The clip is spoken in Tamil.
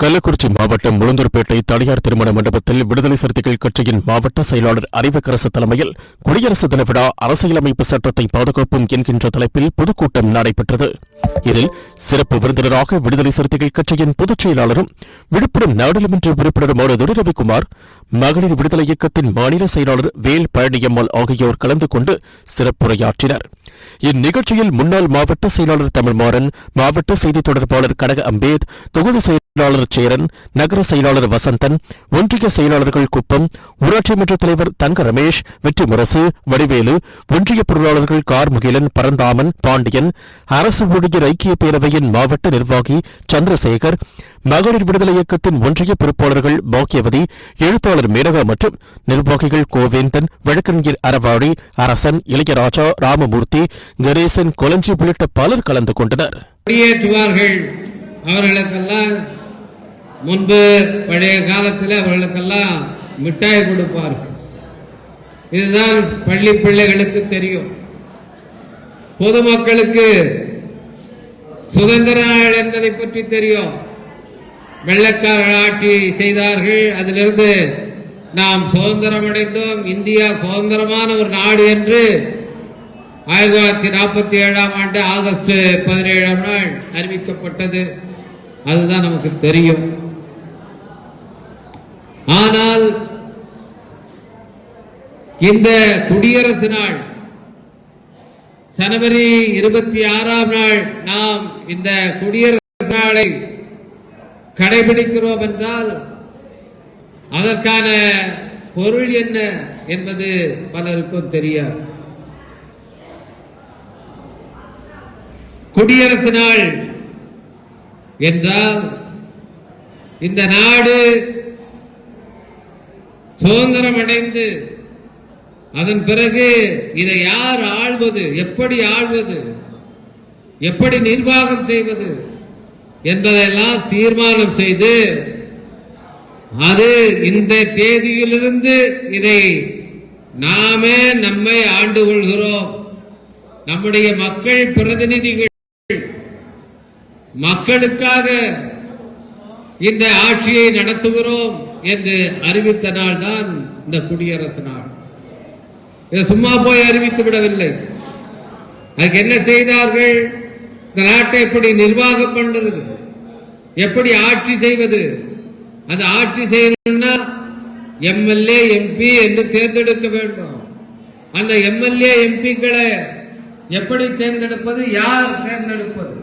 கள்ளக்குறிச்சி மாவட்டம் முழந்தூர்பேட்டை தனியார் திருமண மண்டபத்தில் விடுதலை சிறுத்தைகள் கட்சியின் மாவட்ட செயலாளர் அறிவுக்கரசு தலைமையில் குடியரசு தின விழா அரசியலமைப்பு சட்டத்தை பாதுகாப்போம் என்கின்ற தலைப்பில் பொதுக்கூட்டம் நடைபெற்றது. இதில் சிறப்பு விருந்தினராக விடுதலை சிறுத்தைகள் கட்சியின் பொதுச் செயலாளரும் விழுப்புரம் நாடாளுமன்ற உறுப்பினருமான துரை ரவிக்குமார், மகளிர் விடுதலை இயக்கத்தின் மாநில செயலாளர் வேல் பழனியம்மாள் ஆகியோர் கலந்து கொண்டு சிறப்புரையாற்றினர். இந்நிகழ்ச்சியில் முன்னாள் மாவட்ட செயலாளர் தமிழ்மாறன், மாவட்ட செய்தி தொடர்பாளர் கனக அம்பேத், தொகுதி செயலாளர் சேரன், நகர செயலாளர் வசந்தன், ஒன்றிய செயலாளர்கள் குப்பம், ஊராட்சி மன்ற தலைவர் தங்க ரமேஷ், வெற்றி முரசு, வடிவேலு, ஒன்றிய பொருளாளர்கள் கார்முகிலன், பரந்தாமன், பாண்டியன், அரசு ஊழியர் ஐக்கிய பேரவையின் மாவட்ட நிர்வாகி சந்திரசேகர், மகளிர் விடுதலை இயக்கத்தின் ஒன்றிய பொறுப்பாளர்கள் பாக்கியவதி, எழுத்தாளர் மேனகா மற்றும் நிர்வாகிகள் கோவேந்தன், வழக்கறிஞர் அறவாடி, அரசன், இளையராஜா, ராமமூர்த்தி, கணேசன், கொலஞ்சி உள்ளிட்ட பலர் கலந்து கொண்டனர். அவர்களுக்கெல்லாம் முன்பு பழைய காலத்தில் அவர்களுக்கெல்லாம் மிட்டாய் கொடுப்பார்கள். இதுதான் பள்ளி பிள்ளைகளுக்கு தெரியும். பொதுமக்களுக்கு சுதந்திர நாள் என்பதை பற்றி தெரியும். வெள்ளைக்காரர்கள் ஆட்சி செய்தார்கள், அதிலிருந்து நாம் சுதந்திரம் அடைந்தோம், இந்தியா சுதந்திரமான ஒரு நாடு என்று 1947ஆம் ஆண்டு ஆகஸ்ட் 17ஆம் நாள் அறிவிக்கப்பட்டது. அதுதான் நமக்கு தெரியும். ஆனால் இந்த குடியரசு நாள் ஜனவரி 26ஆம் நாள் நாம் இந்த குடியரசு நாளை கடைபிடிக்கிறோம் என்றால் அதற்கான பொருள் என்ன என்பது பலருக்கும் தெரியாது. குடியரசு நாள் என்றால் இந்த நாடு சுதந்திரம் அடைந்து அதன் பிறகு இதை யார் ஆள்வது, எப்படி ஆள்வது, எப்படி நிர்வாகம் செய்வது என்பதெல்லாம் தீர்மானம் செய்து அது இந்த தேதியிலிருந்து இதை நாமே நம்மை ஆண்டு கொள்கிறோம், நம்முடைய மக்கள் பிரதிநிதிகள் மக்களுக்காக இந்த ஆட்சியை நடத்துகிறோம் என்று அறிவித்த நாள் தான் இந்த குடியரசு நாள். இதை சும்மா போய் அறிவித்து விடவில்லை. அதுக்கு என்ன செய்தார்கள்? இந்த நாட்டை எப்படி நிர்வாகம் பண்றது, எப்படி ஆட்சி செய்வது, அந்த ஆட்சி செய்யணும்னா எம்எல்ஏ எம்பி என்று தேர்ந்தெடுக்க வேண்டும். அந்த எம்எல்ஏ எம்பிக்களை எப்படி தேர்ந்தெடுப்பது, யார் தேர்ந்தெடுப்பது?